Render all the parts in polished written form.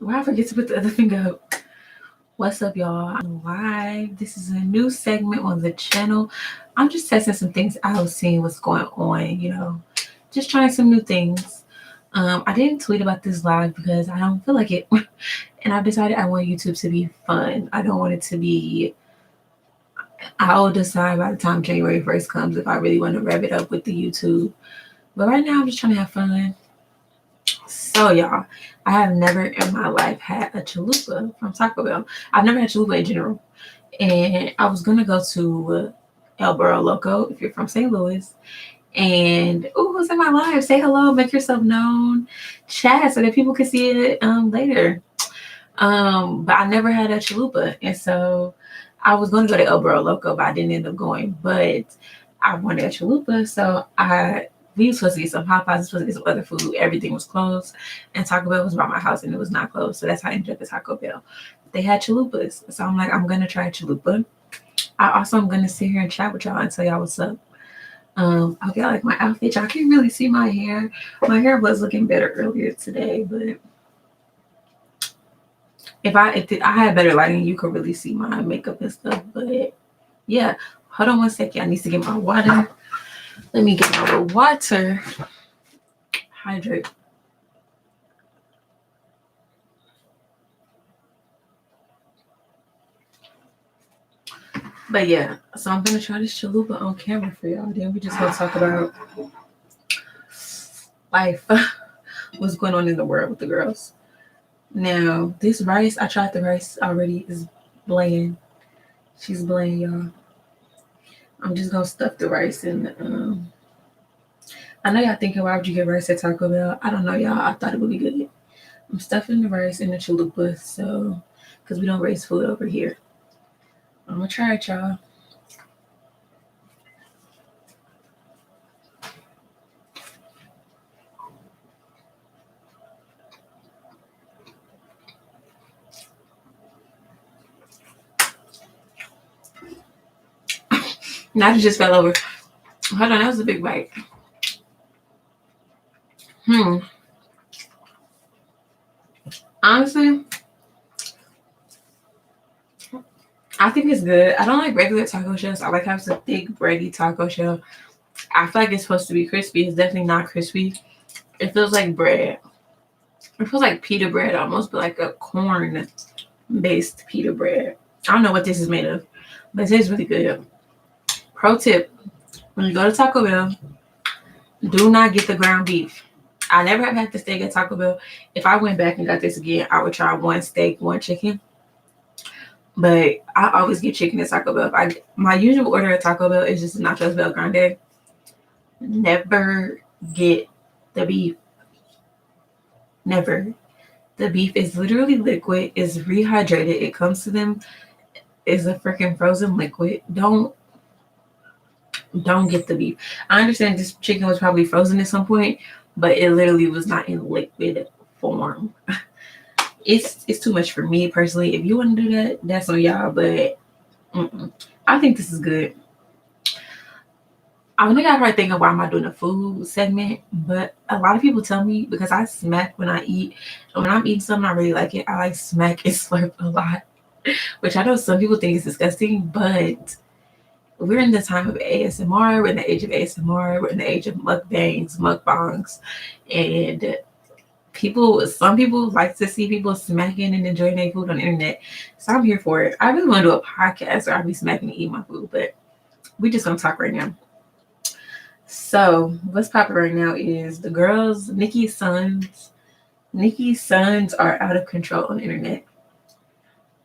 Why I forget to put the other finger up? What's up, y'all? I'm live. This is a new segment on the channel. I'm just testing some things out, seeing what's going on, just trying some new things. I didn't tweet about this live because I don't feel like it. And I've decided I want YouTube to be fun. I don't want it to be, I'll decide by the time January 1st comes if I really want to rev it up with the YouTube. But right now, I'm just trying to have fun. So, y'all, I have never in my life had a chalupa from Taco Bell. I've never had chalupa in general. And I was going to go to El Burro Loco if you're from St. Louis. And, who's in my life? Say hello, make yourself known, chat so that people can see it later. But I never had a chalupa. And so I was going to go to El Burro Loco, but I didn't end up going. But I wanted a chalupa. So we were supposed to get some hot pots, supposed to get some other food. Everything was closed. And Taco Bell was by my house and it was not closed. So that's how I ended up at Taco Bell. They had chalupas. So I'm like, I'm going to try a chalupa. I also am going to sit here and chat with y'all and tell y'all what's up. I hope y'all like my outfit. Y'all can't really see my hair. My hair was looking better earlier today, but if I had better lighting, you could really see my makeup and stuff. But yeah, hold on one second. I need to get my water. Let me get my water. Hydrate. But yeah, so I'm gonna try this chalupa on camera for y'all. Then we just gonna talk about life. What's going on in the world with the girls. Now, this rice, I tried the rice already, is bland. She's bland, y'all. I'm just gonna stuff the rice in. I know y'all thinking, why would you get rice at Taco Bell? I don't know, y'all. I thought it would be good. I'm stuffing the rice in the chalupa, so because we don't raise food over here. I'm gonna try it, y'all. Now it just fell over. Hold on, that was a big bite. Honestly, I think it's good. I don't like regular taco shells. I like how it's a thick, bready taco shell. I feel like it's supposed to be crispy. It's definitely not crispy. It feels like bread. It feels like pita bread almost, but like a corn-based pita bread. I don't know what this is made of, but it tastes really good. Pro tip, when you go to Taco Bell, do not get the ground beef. I never have had the steak at Taco Bell. If I went back and got this again, I would try one steak, one chicken. But I always get chicken at Taco Bell. My usual order at Taco Bell is just nachos Bel Grande. Never get the beef. Never. The beef is literally liquid. It's rehydrated. It comes to them is a freaking frozen liquid. Don't get the beef. I understand this chicken was probably frozen at some point, but it literally was not in liquid form. It's too much for me personally. If you want to do that, that's on y'all. But I think this is good. I think I probably thinking, why am I doing a food segment? But a lot of people tell me because I smack when I eat. And when I'm eating something I really like it, I like smack and slurp a lot. Which I know some people think is disgusting, but we're in the time of ASMR. We're in the age of ASMR. We're in the age of mukbangs, and some people like to see people smacking and enjoying their food on the internet. So I'm here for it. I really want to do a podcast where I'll be smacking and eating my food, but we just gonna talk right now. So what's popping right now is the girls, Nicki's sons. Nicki's sons are out of control on the internet.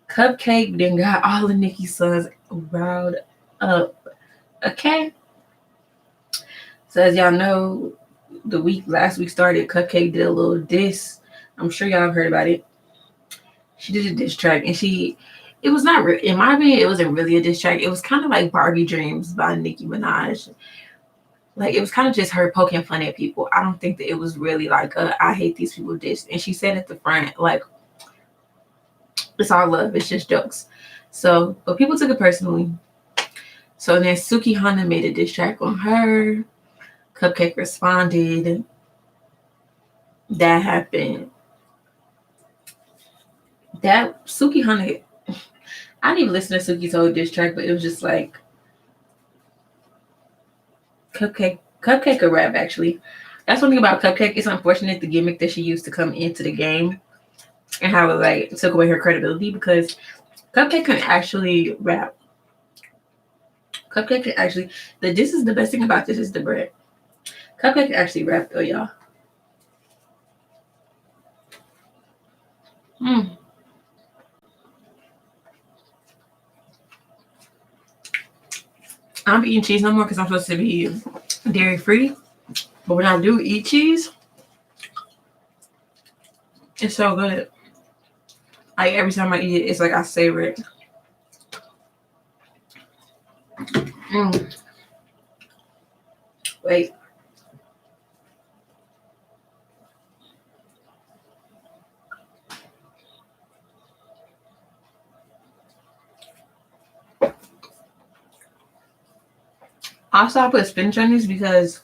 Cupcake then got all of Nicki's sons riled up. Okay. So as y'all know, last week started, Cupcake did a little diss. I'm sure y'all have heard about it. She did a diss track, and it was not, in my opinion, it wasn't really a diss track. It was kind of like Barbie Dreams by Nicki Minaj. Like, it was kind of just her poking fun at people. I don't think that it was really like I hate these people diss. And she said at the front, like, it's all love. It's just jokes. So, but people took it personally. So then Suki Hana made a diss track on her. Cupcake responded. That happened. That Suki Honey, I didn't even listen to Suki's whole diss track, but it was just like Cupcake or rap actually. That's one thing about Cupcake. It's unfortunate the gimmick that she used to come into the game and how it like took away her credibility because Cupcake can actually rap. Cupcake can actually this is the best thing about this is the bread. Cupcake can actually rap though, y'all. Mm. I don't be eating cheese no more because I'm supposed to be dairy free. But when I do eat cheese, it's so good. Like every time I eat it, it's like I savor it. Mm. Wait. Also, I put spinach on this because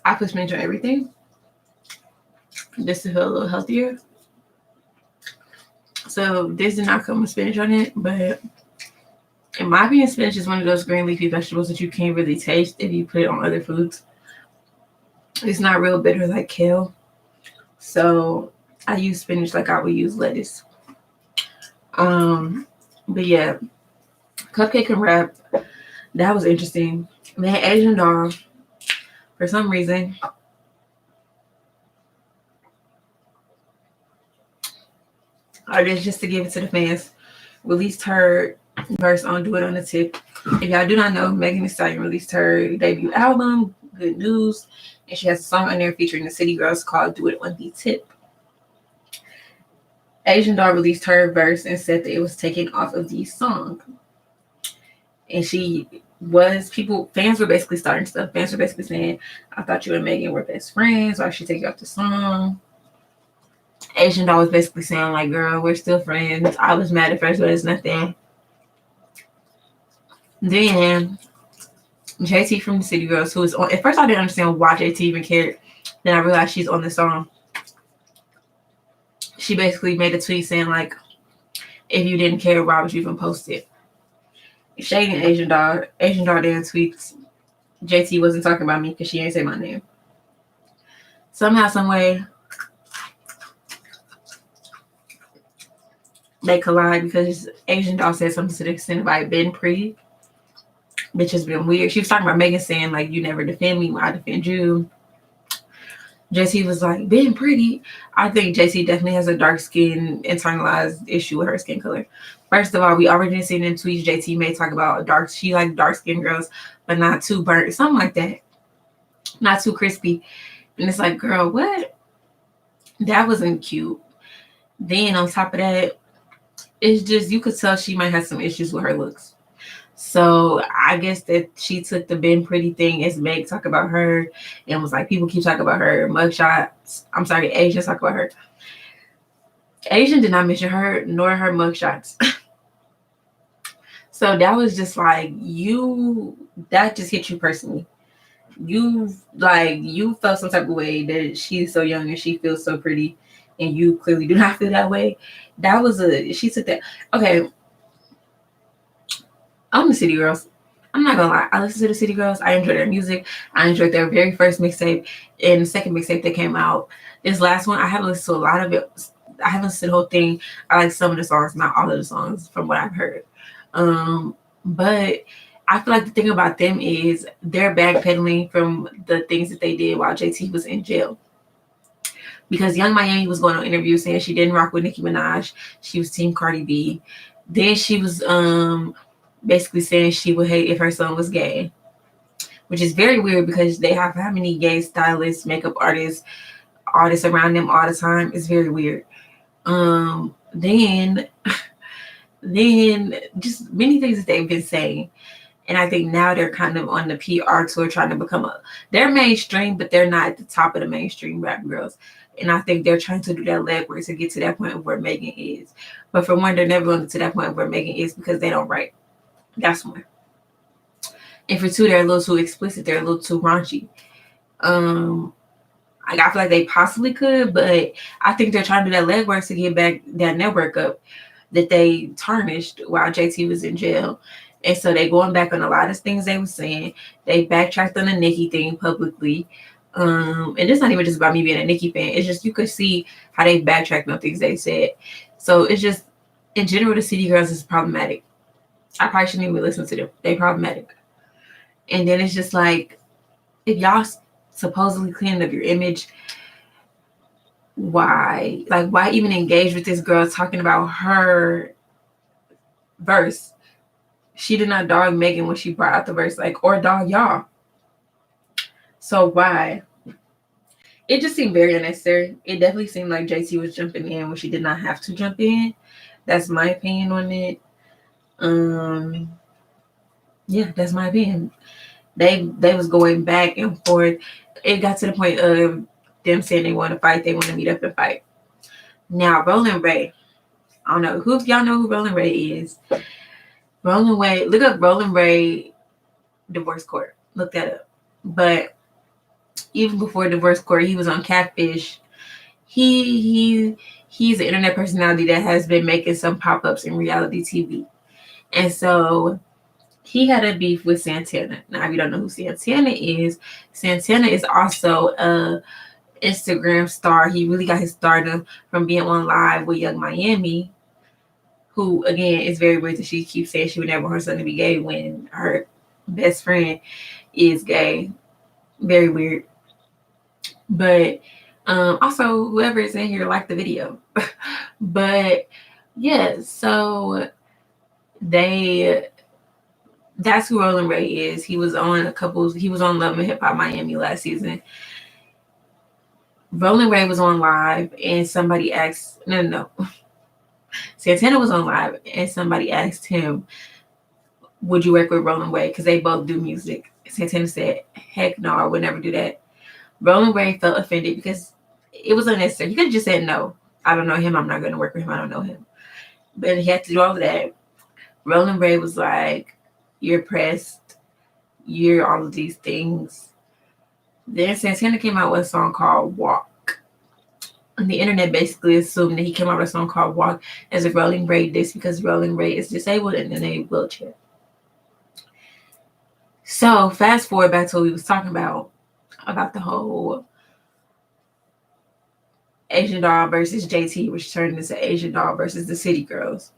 I put spinach on everything just to feel a little healthier. So this did not come with spinach on it, but in my opinion, spinach is one of those green leafy vegetables that you can't really taste if you put it on other foods. It's not real bitter like kale. So I use spinach like I would use lettuce. But yeah, cupcake and wrap, that was interesting. Man, Asian doll, for some reason, I guess just to give it to the fans, released her verse on Do It on the Tip. If y'all do not know, Megan Thee Stallion released her debut album, Good News, and she has a song on there featuring the City Girls called Do It on the Tip. Asian Doll released her verse and said that it was taken off of the song. And fans were basically starting stuff. Fans were basically saying, I thought you and Megan were best friends. Why should she take you off the song? Asian Doll was basically saying, like, girl, we're still friends. I was mad at first, but it's nothing. Then JT from the City Girls, who is on, at first I didn't understand why JT even cared. Then I realized she's on the song. She basically made a tweet saying, like, if you didn't care, why would you even post it? Shady and Asian Doll then tweets, JT wasn't talking about me because she ain't say my name. Somehow, some way, they collide because Asian Doll said something to the extent of I've been pretty, which has been weird. She was talking about Megan saying, like, you never defend me when I defend you. JC was like, being pretty. I think JC definitely has a dark skin internalized issue with her skin color. First of all, we already seen in tweets JT may talk about she like dark skinned girls, but not too burnt, something like that. Not too crispy. And it's like, girl, what? That wasn't cute. Then on top of that, it's just you could tell she might have some issues with her looks. So I guess that she took the Ben Pretty thing as Meg talk about her and was like, people keep talking about her mugshots. I'm sorry, Asian talk about her. Asian did not mention her nor her mugshots. So that was just like that just hit you personally. You felt some type of way that she's so young and she feels so pretty and you clearly do not feel that way. She took that. Okay. I'm the City Girls. I'm not gonna lie. I listen to the City Girls. I enjoy their music. I enjoyed their very first mixtape and the second mixtape that came out. This last one, I haven't listened to a lot of it. I haven't listened to the whole thing. I like some of the songs, not all of the songs from what I've heard. But I feel like the thing about them is they're backpedaling from the things that they did while JT was in jail. Because Young Miami was going on interviews saying she didn't rock with Nicki Minaj. She was Team Cardi B. Then she was basically saying she would hate if her son was gay, which is very weird because they have how many gay stylists, makeup artists around them all the time. It's very weird. Then just many things that they've been saying. And I think now they're kind of on the PR tour trying to become they're mainstream, but they're not at the top of the mainstream rap girls. And I think they're trying to do that legwork to get to that point where Megan is. But for one, they're never going to get to that point where Megan is because they don't write. That's one. And for two, they're a little too explicit. They're a little too raunchy. Like, I feel like they possibly could, but I think they're trying to do that legwork to get back that network up that they tarnished while JT was in jail. And so they going back on a lot of things they were saying. They backtracked on the Nicki thing publicly. And it's not even just about me being a Nicki fan. It's just you could see how they backtracked on things they said. So it's just in general, the City Girls is problematic. I probably shouldn't even listen to them. They problematic. And then it's just like, if y'all supposedly cleaning up your image, why? Like, why even engage with this girl talking about her verse? She did not dog Megan when she brought out the verse, like, or dog y'all. So why? It just seemed very unnecessary. It definitely seemed like JT was jumping in when she did not have to jump in. That's my opinion on it. Yeah, that's my opinion. They was going back and forth. It got to the point of them saying they want to fight. They want to meet up and fight. Now, Roland Ray. I don't know who, if y'all know who Roland Ray is. Roland Ray, look up Roland Ray divorce court. Look that up. But even before divorce court, he was on Catfish. He's an internet personality that has been making some pop-ups in reality TV. And so he had a beef with Santana. Now, if you don't know who Santana is also a Instagram star. He really got his stardom from being on live with Young Miami, who, again, is very weird that she keeps saying she would never want her son to be gay when her best friend is gay. Very weird. But also, whoever is in here liked the video. But yeah, so that's who Roland Ray is. He was on Love and Hip Hop Miami last season. Roland Ray was on live and somebody asked, no. Santana was on live and somebody asked him, would you work with Roland Ray? Because they both do music. Santana said, heck no, I would never do that. Roland Ray felt offended because it was unnecessary. He could have just said, no, I don't know him. I'm not going to work with him. I don't know him. But he had to do all of that. Roland Ray was like, you're pressed. You're all of these things. Then Santana came out with a song called Walk. And the internet basically assumed that he came out with a song called Walk as a Roland Ray diss because Roland Ray is disabled and in a wheelchair. So fast forward back to what we was talking about the whole Asian Doll versus JT, which turned into Asian Doll versus the City Girls.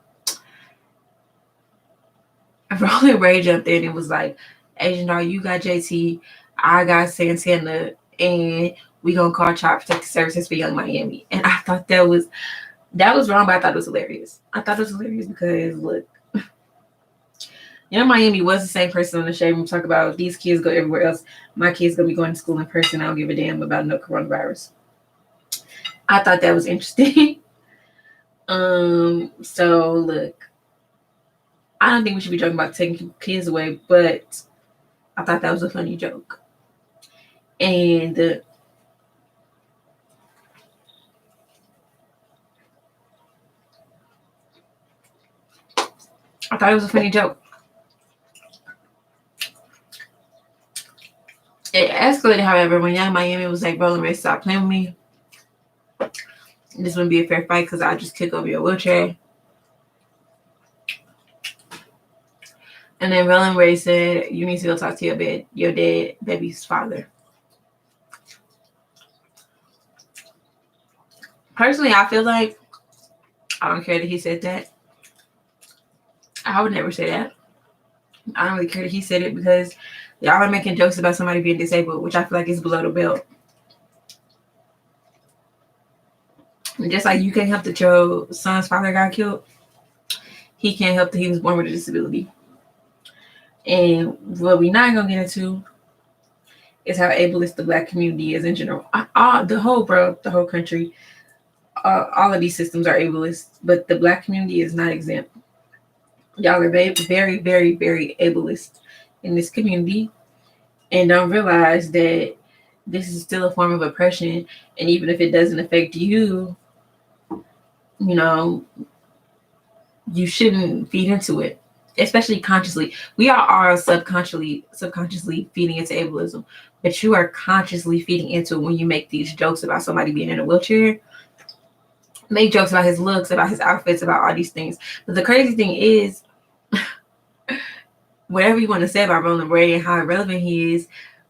Roland Ray jumped in and was like, Asian Doll, you got JT, I got Santana, and we gonna call Child Protective Services for Young Miami. And I thought that was wrong, but I thought it was hilarious. I thought it was hilarious because look, Young Miami was the same person on the show. We talk about these kids go everywhere else. My kids gonna be going to school in person. I don't give a damn about no coronavirus. I thought that was interesting. So look, I don't think we should be joking about taking kids away, but I thought that was a funny joke. And I thought it was a funny joke. It escalated, however, when Young Miami was like, Roland Ray, stop playing with me. This wouldn't be a fair fight because I'll just kick over your wheelchair. And then Roland Ray said, you need to go talk to your dead baby's father. Personally, I feel like I don't care that he said that. I would never say that. I don't really care that he said it because y'all are making jokes about somebody being disabled, which I feel like is below the belt. And just like you can't help that your son's father got killed, he can't help that he was born with a disability. And what we're not going to get into is how ableist the Black community is in general. The whole world, the whole country, all of these systems are ableist, but the Black community is not exempt. Y'all are very, very, very, very ableist in this community and don't realize that this is still a form of oppression. And even if it doesn't affect you, you know, you shouldn't feed into it, especially consciously. We are subconsciously feeding into ableism. that you are consciously feeding into when you make these jokes about somebody being in a wheelchair. Make jokes about his looks, about his outfits, about all these things. But the crazy thing is, whatever you want to say about Roland Bray and how irrelevant he is,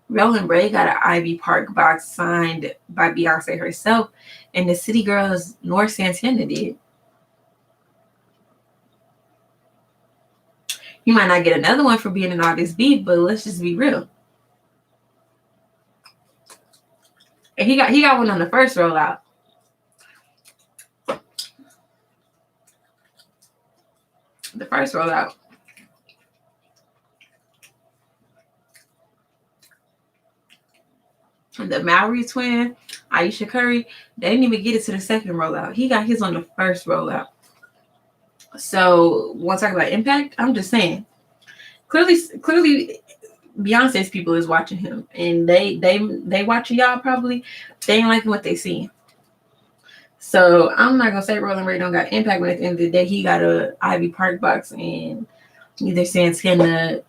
Roland Bray got an Ivy Park box signed by Beyonce herself, and the City Girls North Santana did. You might not get another one for being in all this beef, but let's just be real. And he got one on the first rollout. The first rollout. The Maori twin, Aisha Curry, they didn't even get it to the second rollout. He got his on the first rollout. So, want to talk about impact? I'm just saying. Clearly, Beyonce's people is watching him, and they watching y'all probably. They ain't liking what they see. So I'm not gonna say Roland Ray don't got impact, but at the end of the day, he got a Ivy Park box, and neither Santana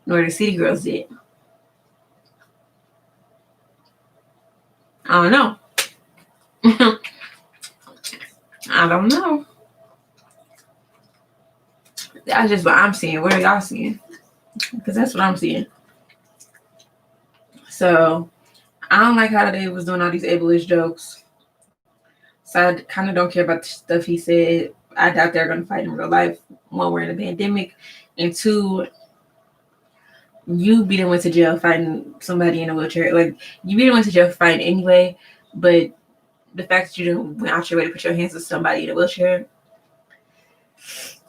nor the City Girls did. I don't know. I don't know. That's just what I'm seeing. What are y'all seeing? Because that's what I'm seeing. So I don't like how they was doing all these ableist jokes. So I kind of don't care about the stuff he said. I doubt they're going to fight in real life. One, we're in a pandemic. And two, you be the one to jail fighting somebody in a wheelchair. Like, you be the one to jail fighting anyway. But the fact that you didn't went out your way to put your hands on somebody in a wheelchair.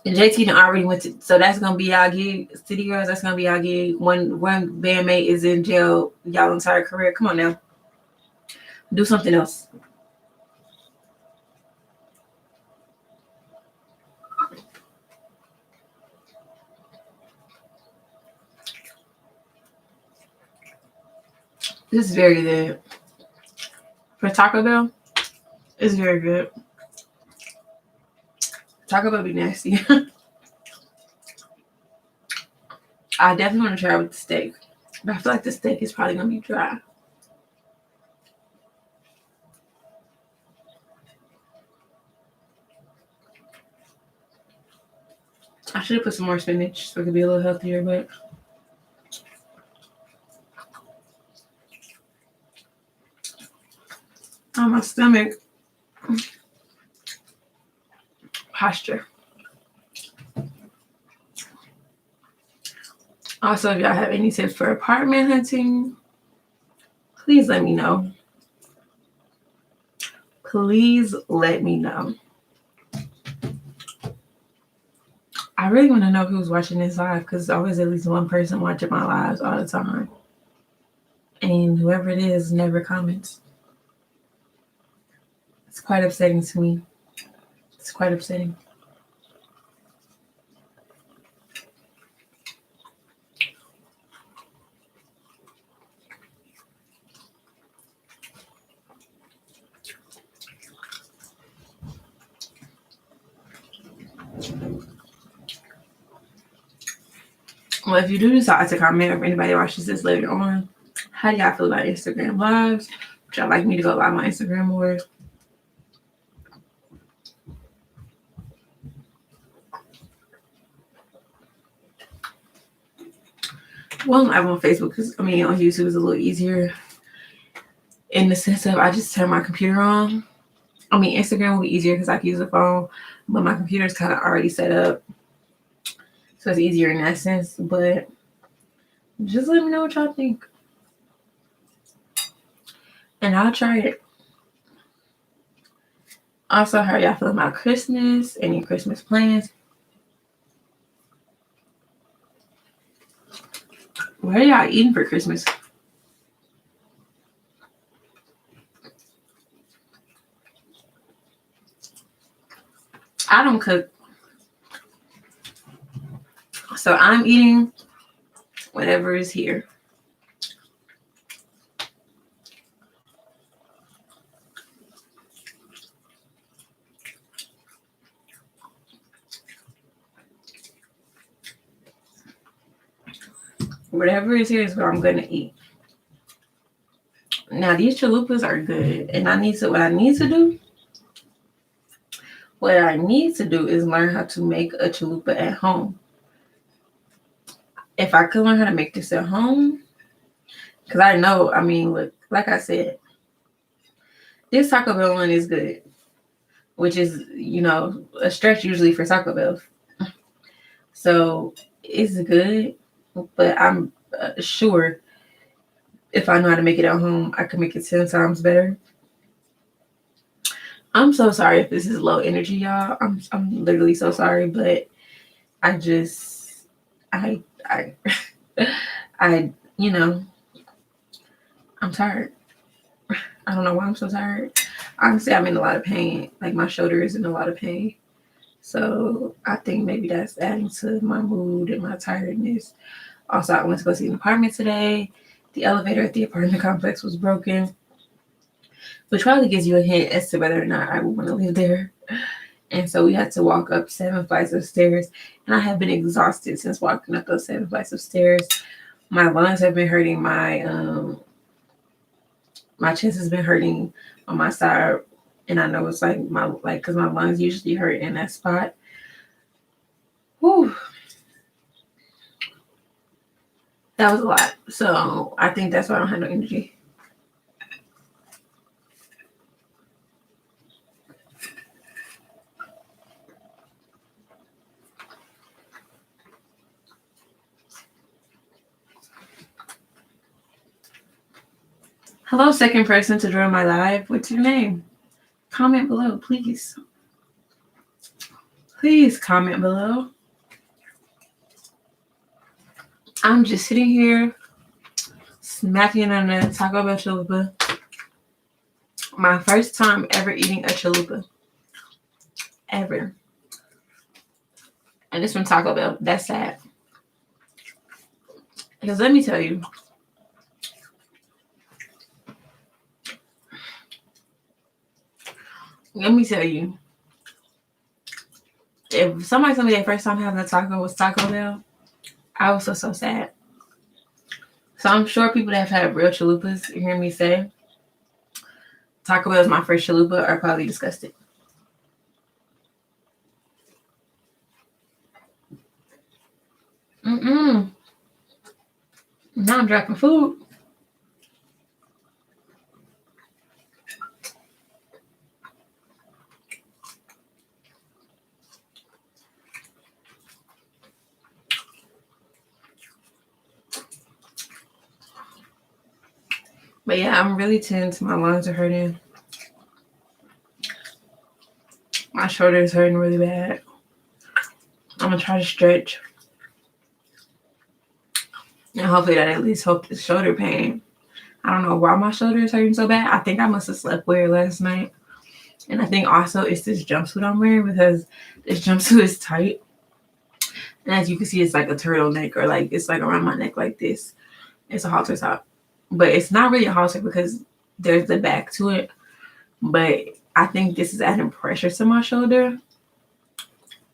And JT done already went to, so that's going to be our gig. City Girls, that's going to be our gig. One bandmate is in jail y'all entire career. Come on now. Do something else. This is very good. For Taco Bell, it's very good. Taco Bell be nasty. I definitely want to try it with the steak. But I feel like the steak is probably going to be dry. I should have put some more spinach so it could be a little healthier, but on my stomach posture. Also, if y'all have any tips for apartment hunting, please let me know. Please let me know. I really want to know who's watching this live because there's always at least one person watching my lives all the time. And whoever it is never comments. It's quite upsetting to me. It's quite upsetting. Well, if you do decide to comment, or if anybody watches this later on, how do y'all feel about Instagram lives? Would y'all like me to go live on Instagram more? Well, I'm on Facebook because on YouTube is a little easier in the sense of I just turn my computer on. Instagram will be easier because I can use a phone, but my computer is kind of already set up, so it's easier in that sense. But just let me know what y'all think, and I'll try it. Also, how y'all feel about Christmas? Any Christmas plans? What are y'all eating for Christmas? I don't cook. So I'm eating whatever is here. Whatever is here is what I'm going to eat. Now these chalupas are good, and what I need to do is learn how to make a chalupa at home. If I could learn how to make this at home, because I know, I mean, look, like I said, this Taco Bell one is good, which is, a stretch usually for Taco Bell. So it's good, but I'm sure if I know how to make it at home, I can make it 10 times better. I'm so sorry if this is low energy, y'all. I'm literally so sorry, but I just I I I'm tired. I don't know why I'm so tired. Honestly, I'm in a lot of pain. Like my shoulder is in a lot of pain. So I think maybe that's adding to my mood and my tiredness. Also, I went to go see an apartment today. The elevator at the apartment complex was broken, which probably gives you a hint as to whether or not I would want to live there. And so we had to walk up 7 flights of stairs. And I have been exhausted since walking up those 7 flights of stairs. My lungs have been hurting. My chest has been hurting on my side. And I know it's because my lungs usually hurt in that spot. Whew. That was a lot. So I think that's why I don't have no energy. Hello, second person to join my live. What's your name? Comment below, please. Please comment below. I'm just sitting here smacking on a Taco Bell chalupa. My first time ever eating a chalupa. Ever. And it's from Taco Bell. That's sad. Because let me tell you. If somebody told me their first time having a taco was Taco Bell, I was so sad. So I'm sure people that have had real chalupas hear me say Taco Bell is my first chalupa are probably disgusted. Now I'm dropping food. But yeah, I'm really tense. My lungs are hurting. My shoulder is hurting really bad. I'm going to try to stretch. And hopefully that at least helps the shoulder pain. I don't know why my shoulder is hurting so bad. I think I must have slept weird last night. And I think also it's this jumpsuit I'm wearing because this jumpsuit is tight. And as you can see, it's like a turtleneck or it's like around my neck like this. It's a halter top. But it's not really a halter because there's the back to it. But I think this is adding pressure to my shoulder.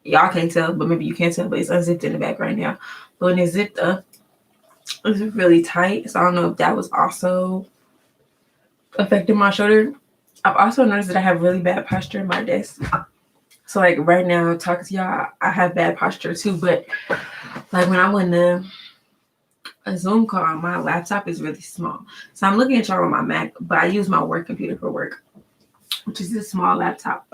Y'all can't tell, but maybe you can't tell, but it's unzipped in the back right now. But when it's zipped up, it's really tight. So I don't know if that was also affecting my shoulder. I've also noticed that I have really bad posture in my desk. So right now, talking to y'all, I have bad posture too. But when I'm on a Zoom call, my laptop is really small. So I'm looking at y'all on my Mac, but I use my work computer for work, which is a small laptop.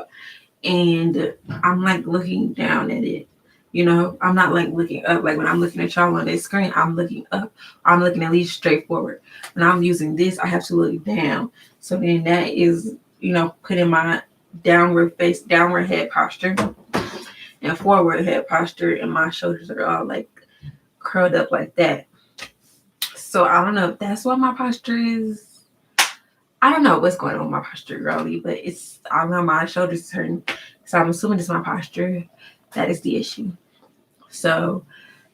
And I'm looking down at it. I'm not looking up. When I'm looking at y'all on this screen, I'm looking up. I'm looking at least straight forward. When I'm using this, I have to look down. So then that is, putting my downward head posture and forward head posture, and my shoulders are all curled up like that. So I don't know if that's what my posture is. I don't know what's going on with my posture, girly, but I don't know, my shoulders hurting. So I'm assuming it's my posture that is the issue. So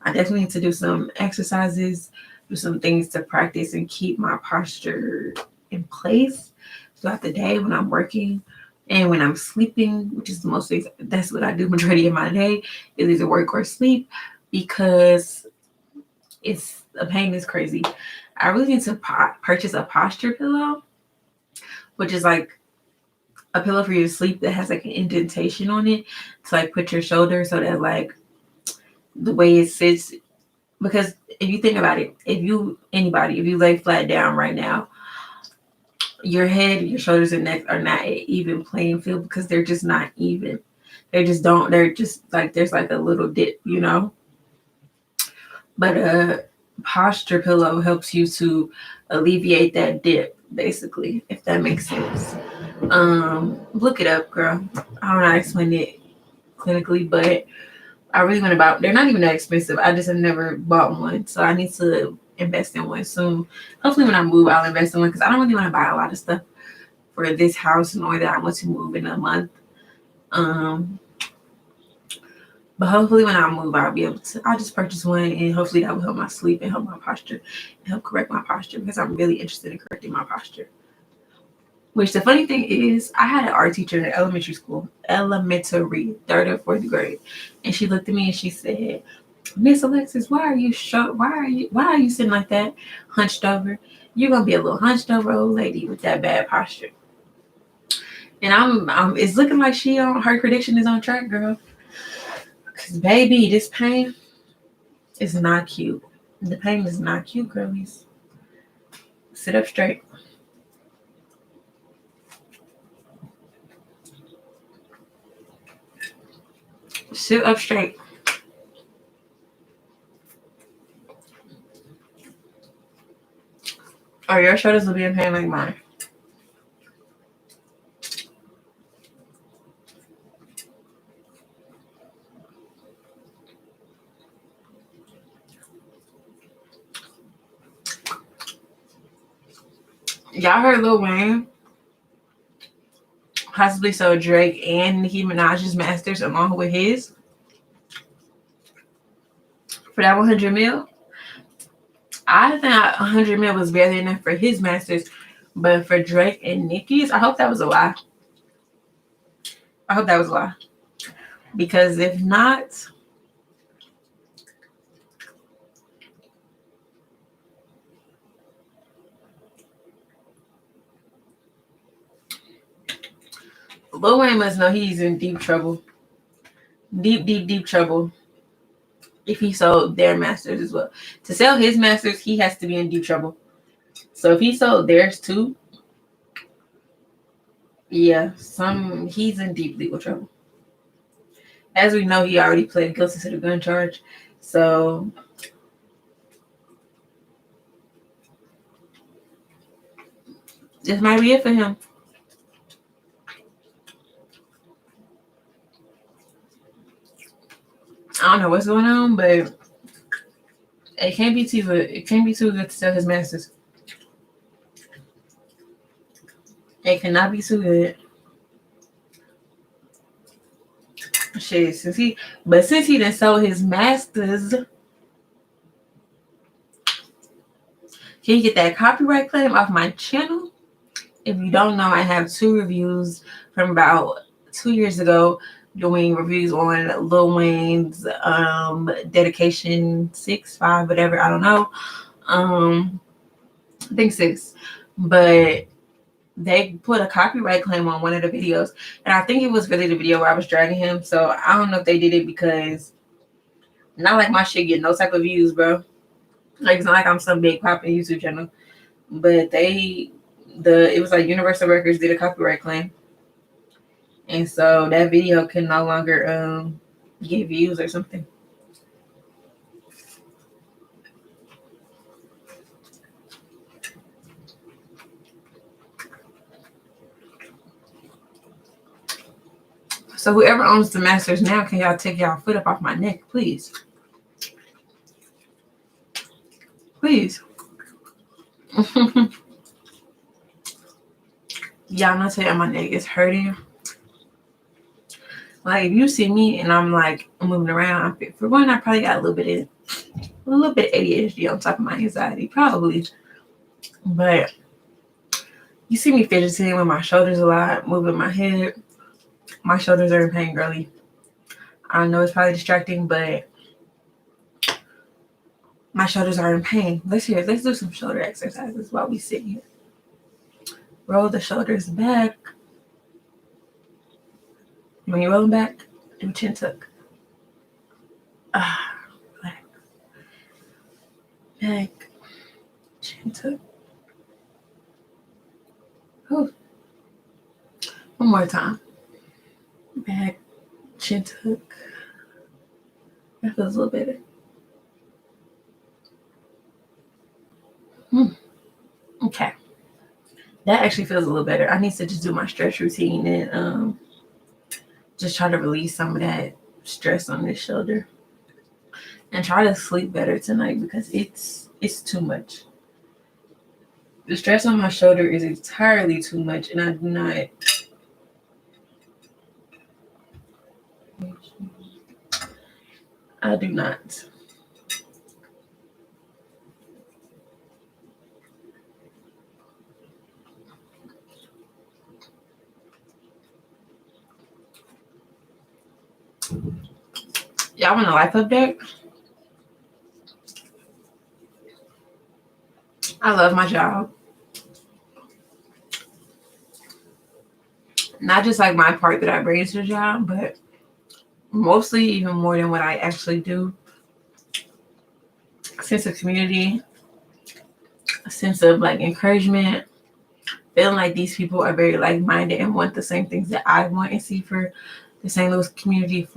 I definitely need to do some exercises, do some things to practice and keep my posture in place throughout the day when I'm working and when I'm sleeping, which is most days. That's what I do majority of my day, is either work or sleep, because the pain is crazy. I really need to purchase a posture pillow. which is like a pillow for you to sleep that has like an indentation on it to like put your shoulder so that like the way it sits. Because if you think about it, if you lay flat down right now, your head, your shoulders, and neck are not an even playing field because they're just not even. They're just like there's like a little dip, you know. But a posture pillow helps you to alleviate that dip, basically, if that makes sense. Look it up, girl. I don't know how to explain it clinically, but I really went about. They're not even that expensive. I just have never bought one, so I need to invest in one soon. Hopefully, when I move, I'll invest in one because I don't really want to buy a lot of stuff for this house, knowing that I want to move in a month. Um, but hopefully, when I move, I'll be able to. I'll just purchase one, and hopefully, that will help my sleep and help my posture, and help correct my posture because I'm really interested in correcting my posture. Which the funny thing is, I had an art teacher in elementary, third or fourth grade, and she looked at me and she said, "Miss Alexis, why are you sitting like that, hunched over? You're gonna be a little hunched over old lady with that bad posture." And it's looking like her prediction is on track, girl. Cause baby, this pain is not cute. The pain is not cute, girlies. Sit up straight. Sit up straight. Or your shoulders will be in pain like mine. Y'all heard Lil Wayne possibly sold Drake and Nicki Minaj's masters along with his for that 100 mil? I think 100 mil was barely enough for his masters, but for Drake and Nicki's, I hope that was a lie. I hope that was a lie. Because if not, Lil Wayne must know he's in deep trouble. Deep, deep, deep trouble. If he sold their masters as well. To sell his masters, he has to be in deep trouble. So if he sold theirs too, yeah, he's in deep legal trouble. As we know, he already pled guilty to the gun charge. So this might be it for him. I don't know what's going on, but it can't be too good. It can't be too good to sell his masters. It cannot be too good. Shit, since he didn't sell his masters, can you get that copyright claim off my channel? If you don't know, I have 2 reviews from about 2 years ago doing reviews on Lil Wayne's dedication 6, 5, whatever, I don't know. I think 6. But they put a copyright claim on one of the videos, and I think it was really the video where I was dragging him. So I don't know if they did it because not like my shit get no type of views, bro. Like it's not like I'm some big popping YouTube channel, but it was like Universal Records did a copyright claim, and so that video can no longer get views or something. So whoever owns the masters now, can y'all take y'all foot up off my neck, please? Please. Y'all not saying my neck is hurting. Like if you see me and I'm like moving around, for one, I probably got a little bit of ADHD on top of my anxiety, probably. But you see me fidgeting with my shoulders a lot, moving my head. My shoulders are in pain, girly. I know it's probably distracting, but my shoulders are in pain. Let's do some shoulder exercises while we sit here. Roll the shoulders back. When you roll them back, do chin tuck. Back, back, chin tuck. Ooh. One more time. Back, chin tuck. That feels a little better. Okay. That actually feels a little better. I need to just do my stretch routine and just try to release some of that stress on this shoulder. And try to sleep better tonight because it's too much. The stress on my shoulder is entirely too much, and I do not. Y'all want a life update? I love my job. Not just like my part that I bring to the job, but mostly even more than what I actually do. A sense of community, a sense of like encouragement, feeling like these people are very like-minded and want the same things that I want and see for the St. Louis community,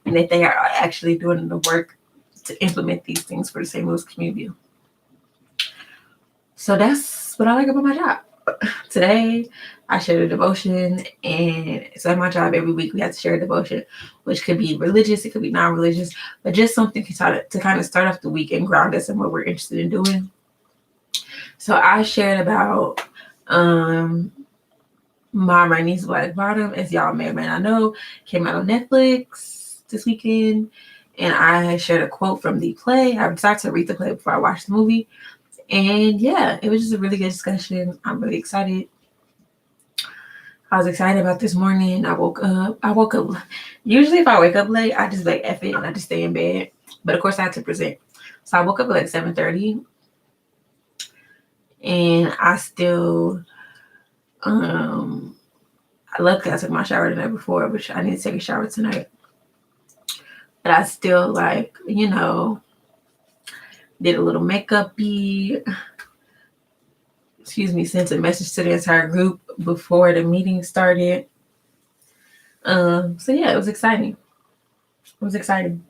and that they are actually doing the work to implement these things for the St. Louis community. So that's what I like about my job. Today, I shared a devotion, and so at my job every week we have to share a devotion, which could be religious, it could be non-religious, but just something to kind of start off the week and ground us in what we're interested in doing. So I shared about Ma Rainey's Black Bottom, as y'all may or may not know, came out on Netflix this weekend, and I shared a quote from the play. I decided to read the play before I watched the movie, and yeah, it was just a really good discussion. I'm really excited. I was excited about this morning. I woke up. Usually, if I wake up late, I just like F it and I just stay in bed. But of course, I had to present, so I woke up at like 7:30, and I still luckily I took my shower the night before, which I need to take a shower tonight. But I still did a little makeup-y. Sent a message to the entire group before the meeting started. So yeah, it was exciting. I'm excited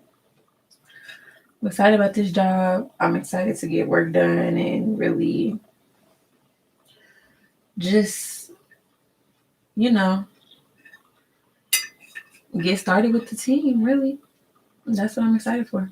about this job. I'm excited to get work done and really just, get started with the team, really. That's what I'm excited for.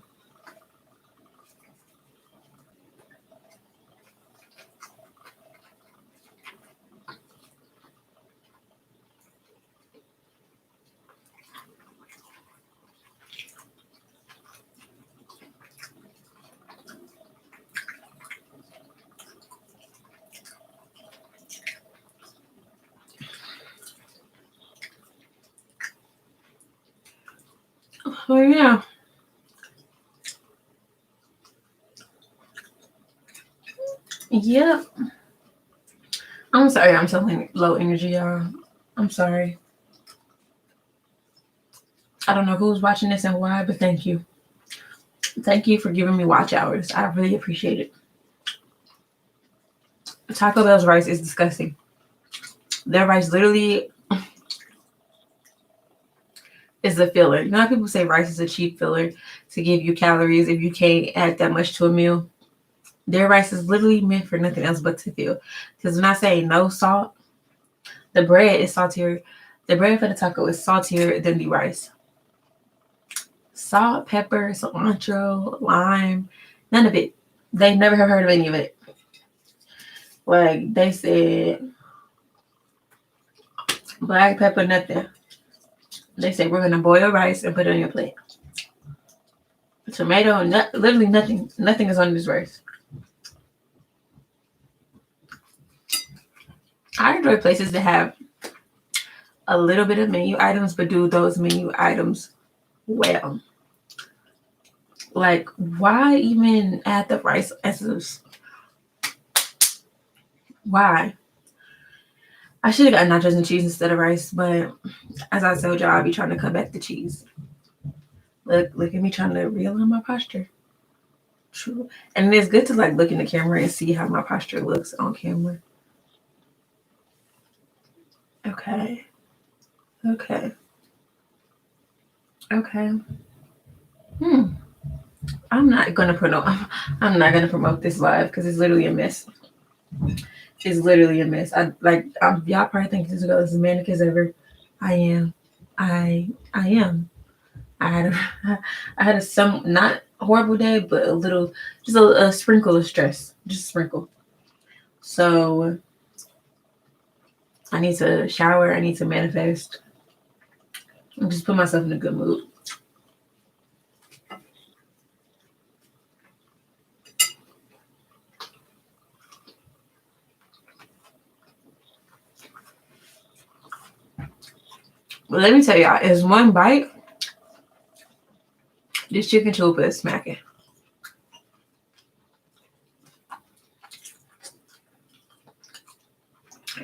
Oh yeah. Yep. I'm sorry I'm so low energy, y'all. I'm sorry. I don't know who's watching this and why, but thank you. Thank you for giving me watch hours. I really appreciate it. Taco Bell's rice is disgusting. Their rice literally is a filler. You know how people say rice is a cheap filler to give you calories if you can't add that much to a meal? Their rice is literally meant for nothing else but to fill. Because when I say no salt, the bread is saltier. The bread for the taco is saltier than the rice. Salt, pepper, cilantro, lime, none of it. They never have heard of any of it. Like they said, black pepper, nothing. They said we're gonna boil rice and put it on your plate. Tomato, literally nothing. Nothing is on this rice. I enjoy places that have a little bit of menu items, but do those menu items well. Like, why even add the rice essence? Why? I should have got nachos and cheese instead of rice, but as I told y'all, I'll be trying to cut back the cheese. Look at me trying to realign my posture. True. And it's good to like look in the camera and see how my posture looks on camera. Okay. Okay. Okay. Hmm. I'm not gonna promote. I'm not gonna promote this live because it's literally a mess. It's literally a mess. Y'all probably think this is the as manic as ever. I am. I am. I had a I had a some not horrible day, but a little, just a sprinkle of stress, just a sprinkle. So I need to shower. I need to manifest. And just put myself in a good mood. But let me tell y'all, is one bite, this chicken chalupa is smacking.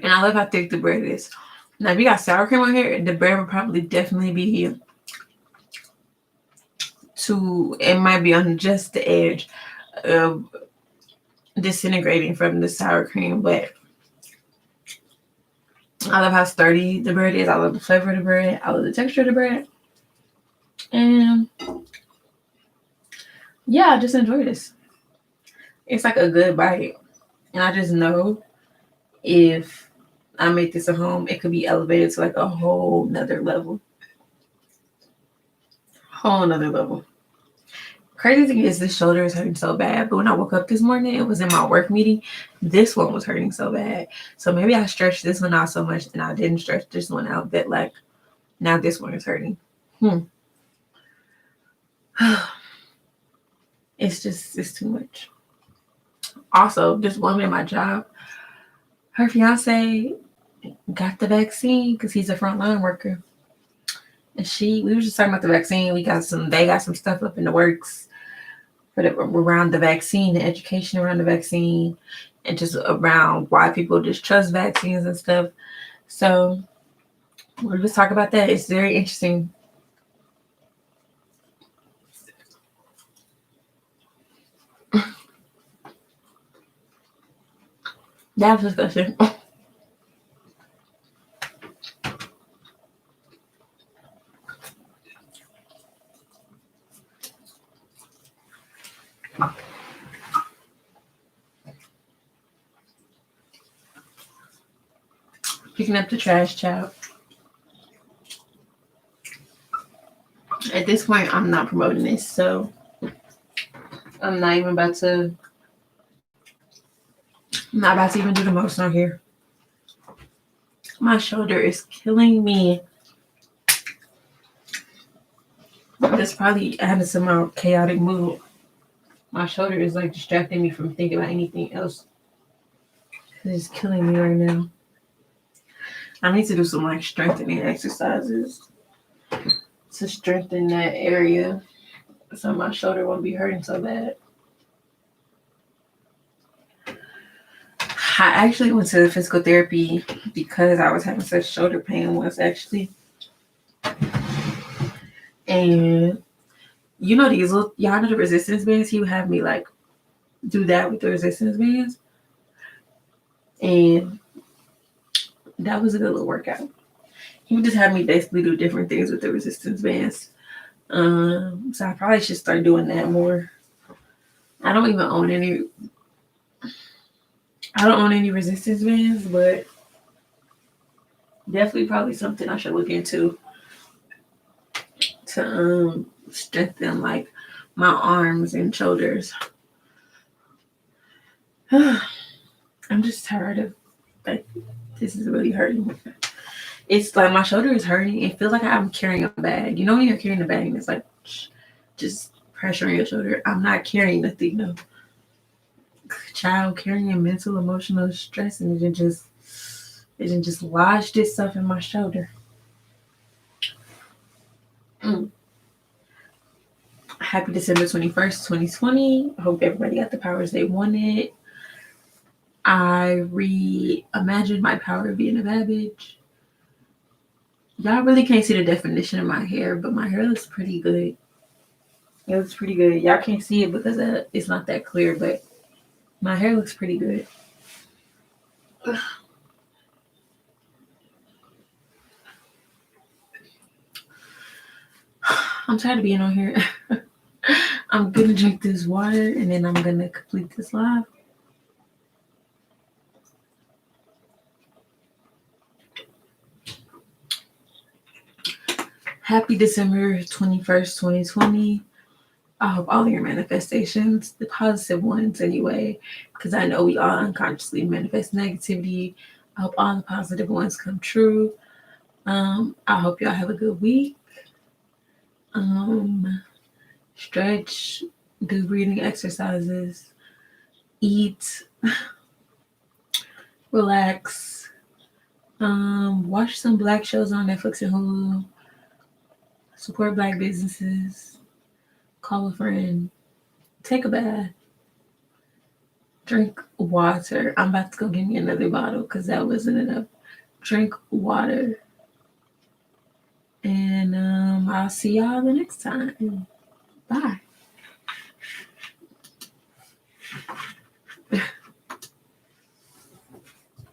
And I love how thick the bread is. Now, if you got sour cream on here, the bread would probably definitely be here. It might be on just the edge of disintegrating from the sour cream, but I love how sturdy the bread is. I love the flavor of the bread. I love the texture of the bread. And yeah, I just enjoy this. It's like a good bite. And I just know if I make this at home, it could be elevated to like a whole nother level. Whole nother level. Crazy thing is, this shoulder is hurting so bad. But when I woke up this morning, it was in my work meeting. This one was hurting so bad. So maybe I stretched this one out so much and I didn't stretch this one out that like now this one is hurting. It's too much. Also, this woman at my job, her fiance got the vaccine because he's a frontline worker. And we were just talking about the vaccine. They got some stuff up in the works around the vaccine, the education around the vaccine, and just around why people distrust vaccines and stuff. So we'll just talk about that. It's very interesting. That was discussion. Picking up the trash, child. At this point, I'm not promoting this, so I'm not even about to. I'm not about to even do the most on here. My shoulder is killing me. That's probably adding some more chaotic mood. My shoulder is like distracting me from thinking about anything else. It's killing me right now. I need to do some like strengthening exercises to strengthen that area so my shoulder won't be hurting so bad. I actually went to physical therapy because I was having such shoulder pain once actually. And you know these little, y'all know the resistance bands? He would have me like do that with the resistance bands. And that was a good little workout. He would just have me basically do different things with the resistance bands. So I probably should start doing that more. I don't own any resistance bands, but definitely probably something I should look into to strengthen like my arms and shoulders. I'm just tired of like this is really hurting. It's like my shoulder is hurting. It feels like I'm carrying a bag. You know when you're carrying a bag and it's like just pressure on your shoulder. I'm not carrying nothing, no. Child carrying mental, emotional stress, and it just lodged itself in my shoulder. Happy December 21st, 2020. I hope everybody got the powers they wanted. I reimagined my power of being a bad bitch. Y'all really can't see the definition of my hair, but my hair looks pretty good. It looks pretty good. Y'all can't see it because it's not that clear, but my hair looks pretty good. I'm tired of being on here. I'm gonna drink this water and then I'm gonna complete this live. Happy December 21st, 2020. I hope all your manifestations, the positive ones anyway, because I know we all unconsciously manifest negativity. I hope all the positive ones come true. I hope y'all have a good week. Stretch, do breathing exercises, eat, relax, watch some Black shows on Netflix and Hulu, support Black businesses, call a friend, take a bath, drink water. I'm about to go get me another bottle because that wasn't enough. Drink water. And I'll see y'all the next time. Bye.